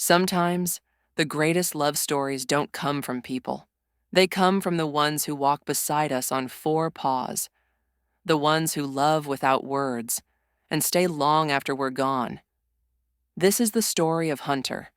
Sometimes, the greatest love stories don't come from people. They come from the ones who walk beside us on four paws, the ones who love without words and stay long after we're gone. This is the story of Hunter,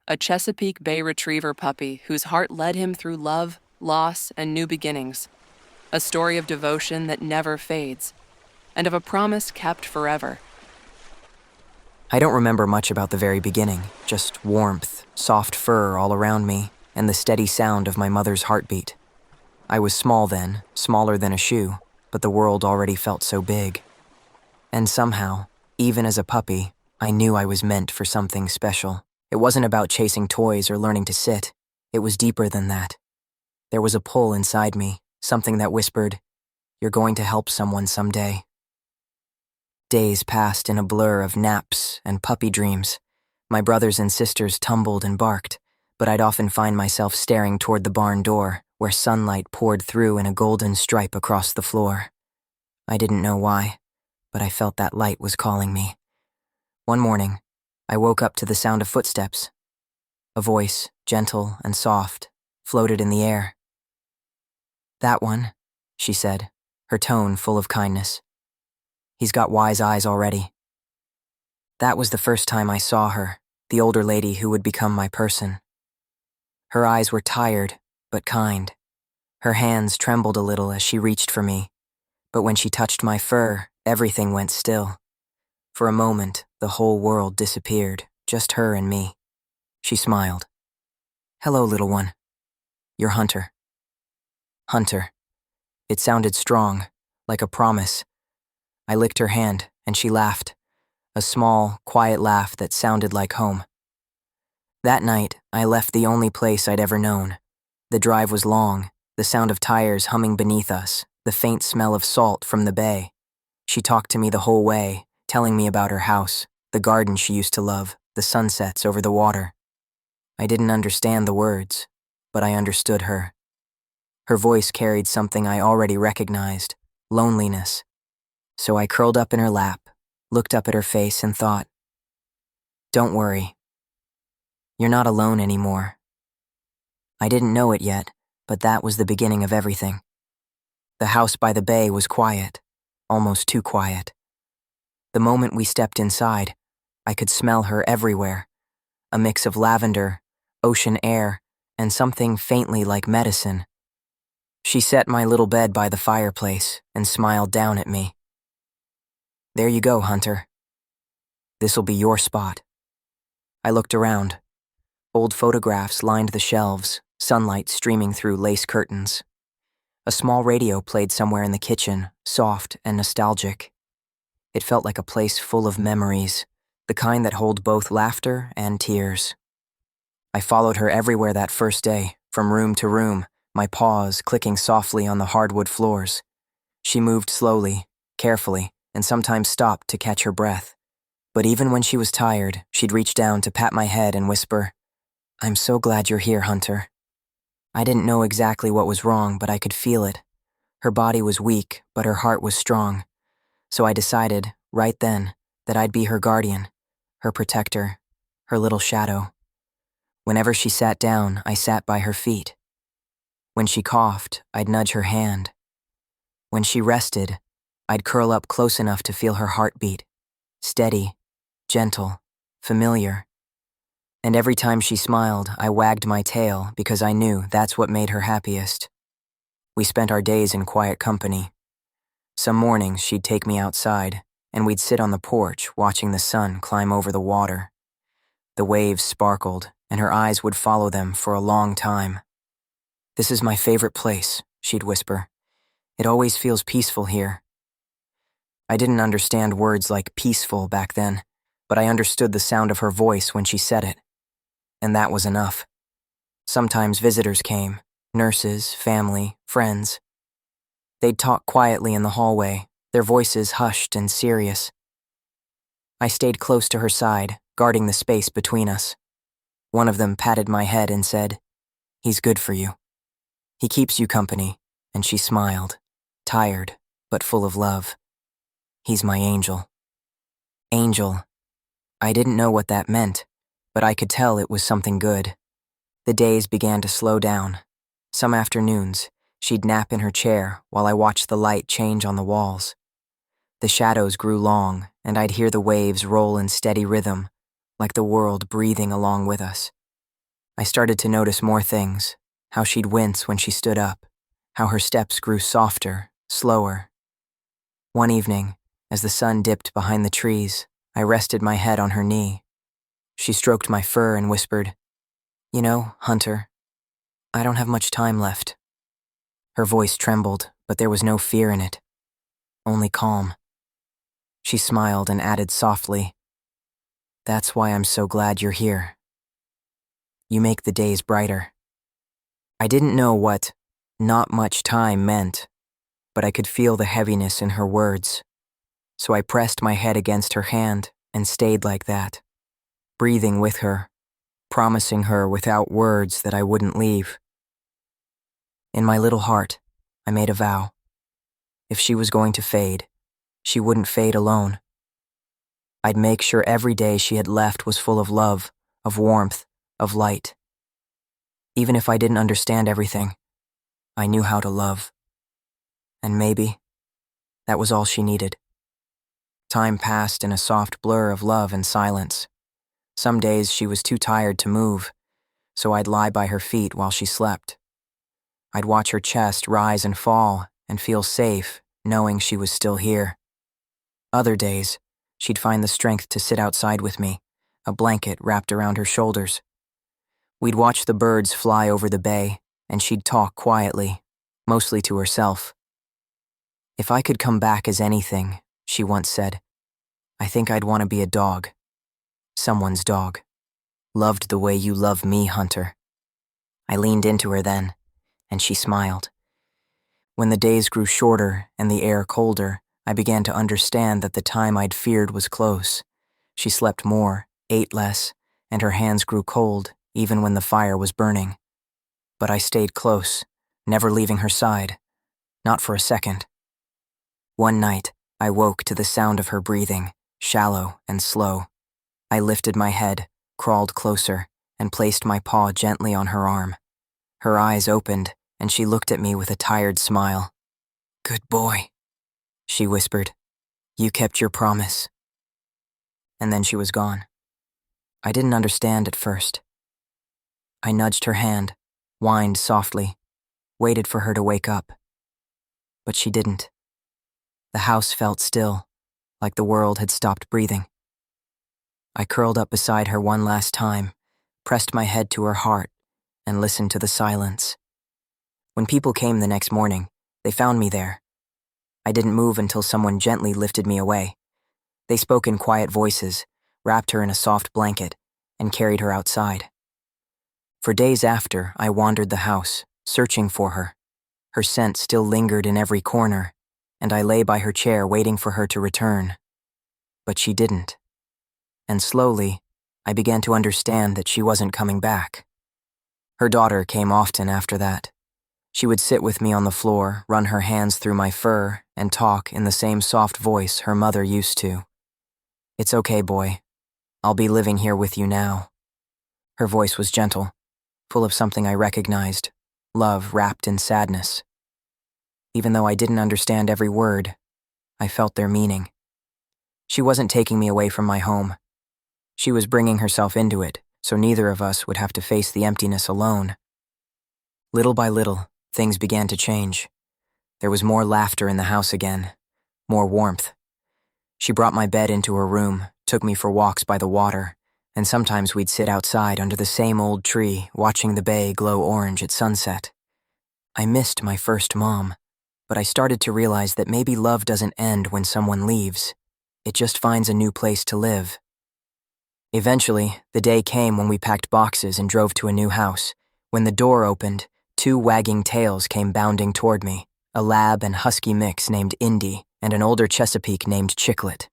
a Chesapeake Bay Retriever puppy whose heart led him through love, loss, and new beginnings. A story of devotion that never fades, and of a promise kept forever. I don't remember much about the very beginning, just warmth, soft fur all around me, and the steady sound of my mother's heartbeat. I was small then, smaller than a shoe, but the world already felt so big. And somehow, even as a puppy, I knew I was meant for something special. It wasn't about chasing toys or learning to sit. It was deeper than that. There was a pull inside me, something that whispered, "You're going to help someone someday." Days passed in a blur of naps and puppy dreams. My brothers and sisters tumbled and barked, but I'd often find myself staring toward the barn door, where sunlight poured through in a golden stripe across the floor. I didn't know why, but I felt that light was calling me. One morning, I woke up to the sound of footsteps. A voice, gentle and soft, floated in the air. "That one," she said, her tone full of kindness. "He's got wise eyes already." That was the first time I saw her, the older lady who would become my person. Her eyes were tired, but kind. Her hands trembled a little as she reached for me, but when she touched my fur, everything went still. For a moment, the whole world disappeared, just her and me. She smiled. "Hello, little one. You're Hunter." Hunter. It sounded strong, like a promise. I licked her hand, and she laughed, a small, quiet laugh that sounded like home. That night, I left the only place I'd ever known. The drive was long, the sound of tires humming beneath us, the faint smell of salt from the bay. She talked to me the whole way, telling me about her house, the garden she used to love, the sunsets over the water. I didn't understand the words, but I understood her. Her voice carried something I already recognized, loneliness. So I curled up in her lap, looked up at her face and thought, "Don't worry. You're not alone anymore." I didn't know it yet, but that was the beginning of everything. The house by the bay was quiet, almost too quiet. The moment we stepped inside, I could smell her everywhere, a mix of lavender, ocean air, and something faintly like medicine. She set my little bed by the fireplace and smiled down at me. "There you go, Hunter. This'll be your spot." I looked around. Old photographs lined the shelves, sunlight streaming through lace curtains. A small radio played somewhere in the kitchen, soft and nostalgic. It felt like a place full of memories, the kind that hold both laughter and tears. I followed her everywhere that first day, from room to room, my paws clicking softly on the hardwood floors. She moved slowly, carefully, and sometimes stopped to catch her breath. But even when she was tired, she'd reach down to pat my head and whisper, "I'm so glad you're here, Hunter." I didn't know exactly what was wrong, but I could feel it. Her body was weak, but her heart was strong. So I decided, right then, that I'd be her guardian, her protector, her little shadow. Whenever she sat down, I sat by her feet. When she coughed, I'd nudge her hand. When she rested, I'd curl up close enough to feel her heartbeat, steady, gentle, familiar. And every time she smiled, I wagged my tail because I knew that's what made her happiest. We spent our days in quiet company. Some mornings she'd take me outside, and we'd sit on the porch watching the sun climb over the water. The waves sparkled, and her eyes would follow them for a long time. "This is my favorite place," she'd whisper. "It always feels peaceful here." I didn't understand words like peaceful back then, but I understood the sound of her voice when she said it. And that was enough. Sometimes visitors came, nurses, family, friends. They'd talk quietly in the hallway, their voices hushed and serious. I stayed close to her side, guarding the space between us. One of them patted my head and said, "He's good for you. He keeps you company," and she smiled, tired, but full of love. "He's my angel." Angel. I didn't know what that meant, but I could tell it was something good. The days began to slow down. Some afternoons, she'd nap in her chair while I watched the light change on the walls. The shadows grew long, and I'd hear the waves roll in steady rhythm, like the world breathing along with us. I started to notice more things, how she'd wince when she stood up, how her steps grew softer, slower. One evening, as the sun dipped behind the trees, I rested my head on her knee. She stroked my fur and whispered, "You know, Hunter, I don't have much time left." Her voice trembled, but there was no fear in it, only calm. She smiled and added softly, "That's why I'm so glad you're here. You make the days brighter." I didn't know what "not much time" meant, but I could feel the heaviness in her words. So I pressed my head against her hand and stayed like that, breathing with her, promising her without words that I wouldn't leave. In my little heart, I made a vow. If she was going to fade, she wouldn't fade alone. I'd make sure every day she had left was full of love, of warmth, of light. Even if I didn't understand everything, I knew how to love. And maybe that was all she needed. Time passed in a soft blur of love and silence. Some days she was too tired to move, so I'd lie by her feet while she slept. I'd watch her chest rise and fall and feel safe, knowing she was still here. Other days, she'd find the strength to sit outside with me, a blanket wrapped around her shoulders. We'd watch the birds fly over the bay, and she'd talk quietly, mostly to herself. "If I could come back as anything," she once said, "I think I'd want to be a dog. Someone's dog. Loved the way you love me, Hunter." I leaned into her then, and she smiled. When the days grew shorter and the air colder, I began to understand that the time I'd feared was close. She slept more, ate less, and her hands grew cold even when the fire was burning. But I stayed close, never leaving her side, not for a second. One night, I woke to the sound of her breathing, shallow and slow. I lifted my head, crawled closer, and placed my paw gently on her arm. Her eyes opened, and she looked at me with a tired smile. "Good boy," she whispered. "You kept your promise." And then she was gone. I didn't understand at first. I nudged her hand, whined softly, waited for her to wake up. But she didn't. The house felt still, like the world had stopped breathing. I curled up beside her one last time, pressed my head to her heart, and listened to the silence. When people came the next morning, they found me there. I didn't move until someone gently lifted me away. They spoke in quiet voices, wrapped her in a soft blanket, and carried her outside. For days after, I wandered the house, searching for her. Her scent still lingered in every corner, and I lay by her chair waiting for her to return. But she didn't. And slowly, I began to understand that she wasn't coming back. Her daughter came often after that. She would sit with me on the floor, run her hands through my fur, and talk in the same soft voice her mother used to. "It's okay, boy. I'll be living here with you now." Her voice was gentle, full of something I recognized, love wrapped in sadness. Even though I didn't understand every word, I felt their meaning. She wasn't taking me away from my home. She was bringing herself into it, so neither of us would have to face the emptiness alone. Little by little, things began to change. There was more laughter in the house again, more warmth. She brought my bed into her room, took me for walks by the water, and sometimes we'd sit outside under the same old tree, watching the bay glow orange at sunset. I missed my first mom, but I started to realize that maybe love doesn't end when someone leaves. It just finds a new place to live. Eventually, the day came when we packed boxes and drove to a new house. When the door opened, two wagging tails came bounding toward me, a lab and husky mix named Indy and an older Chesapeake named Chiclet.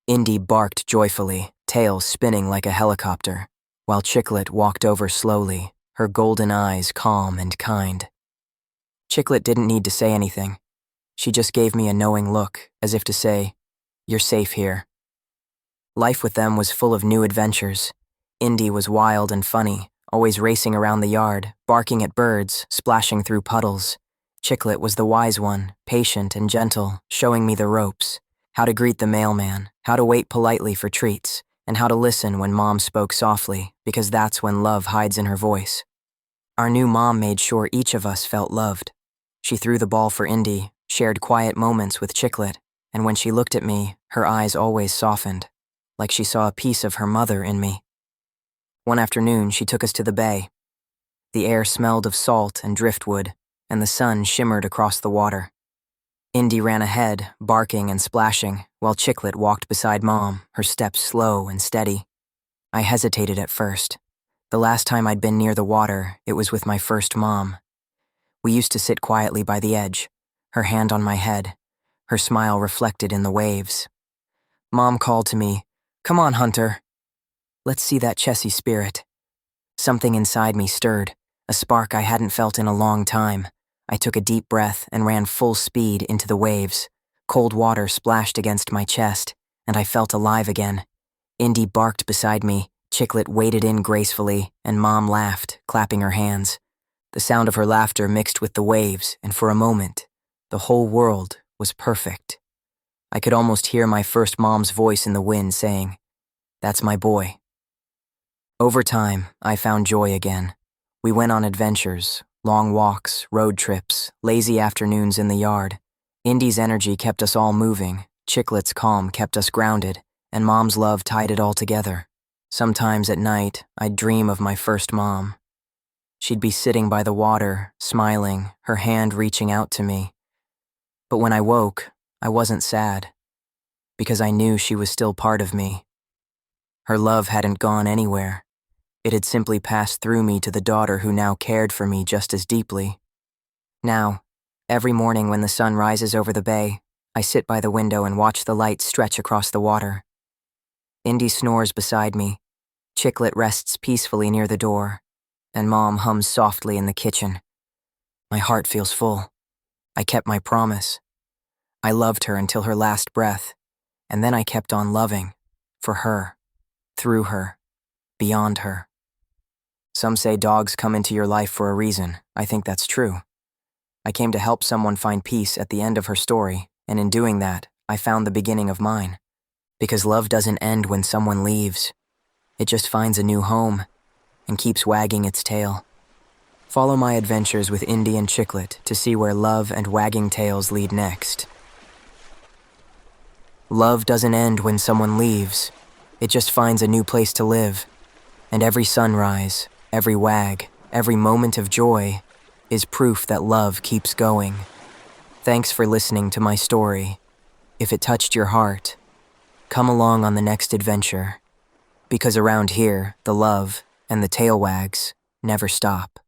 Indy barked joyfully, tail spinning like a helicopter, while Chiclet walked over slowly, her golden eyes calm and kind. Chiclet didn't need to say anything. She just gave me a knowing look, as if to say, "You're safe here." Life with them was full of new adventures. Indy was wild and funny, always racing around the yard, barking at birds, splashing through puddles. Chiclet was the wise one, patient and gentle, showing me the ropes, how to greet the mailman, how to wait politely for treats, and how to listen when Mom spoke softly, because that's when love hides in her voice. Our new mom made sure each of us felt loved. She threw the ball for Indy, shared quiet moments with Chiclet, and when she looked at me, her eyes always softened, like she saw a piece of her mother in me. One afternoon, she took us to the bay. The air smelled of salt and driftwood, and the sun shimmered across the water. Indy ran ahead, barking and splashing, while Chiclet walked beside Mom, her steps slow and steady. I hesitated at first. The last time I'd been near the water, it was with my first mom. We used to sit quietly by the edge, her hand on my head, her smile reflected in the waves. Mom called to me, "Come on, Hunter. Let's see that Chessie spirit." Something inside me stirred, a spark I hadn't felt in a long time. I took a deep breath and ran full speed into the waves. Cold water splashed against my chest, and I felt alive again. Indy barked beside me, Chiclet waded in gracefully, and Mom laughed, clapping her hands. The sound of her laughter mixed with the waves, and for a moment, the whole world was perfect. I could almost hear my first mom's voice in the wind saying, "That's my boy." Over time, I found joy again. We went on adventures, long walks, road trips, lazy afternoons in the yard. Indy's energy kept us all moving, Chiclet's calm kept us grounded, and Mom's love tied it all together. Sometimes at night, I'd dream of my first mom. She'd be sitting by the water, smiling, her hand reaching out to me. But when I woke, I wasn't sad, because I knew she was still part of me. Her love hadn't gone anywhere. It had simply passed through me to the daughter who now cared for me just as deeply. Now, every morning when the sun rises over the bay, I sit by the window and watch the light stretch across the water. Indy snores beside me, Chiclet rests peacefully near the door, and Mom hums softly in the kitchen. My heart feels full. I kept my promise. I loved her until her last breath, and then I kept on loving, for her, through her, beyond her. Some say dogs come into your life for a reason. I think that's true. I came to help someone find peace at the end of her story, and in doing that, I found the beginning of mine. Because love doesn't end when someone leaves. It just finds a new home and keeps wagging its tail. Follow my adventures with Indy and Chiclet to see where love and wagging tails lead next. Love doesn't end when someone leaves. It just finds a new place to live. And every sunrise, every wag, every moment of joy is proof that love keeps going. Thanks for listening to my story. If it touched your heart, come along on the next adventure. Because around here, the love and the tail wags never stop.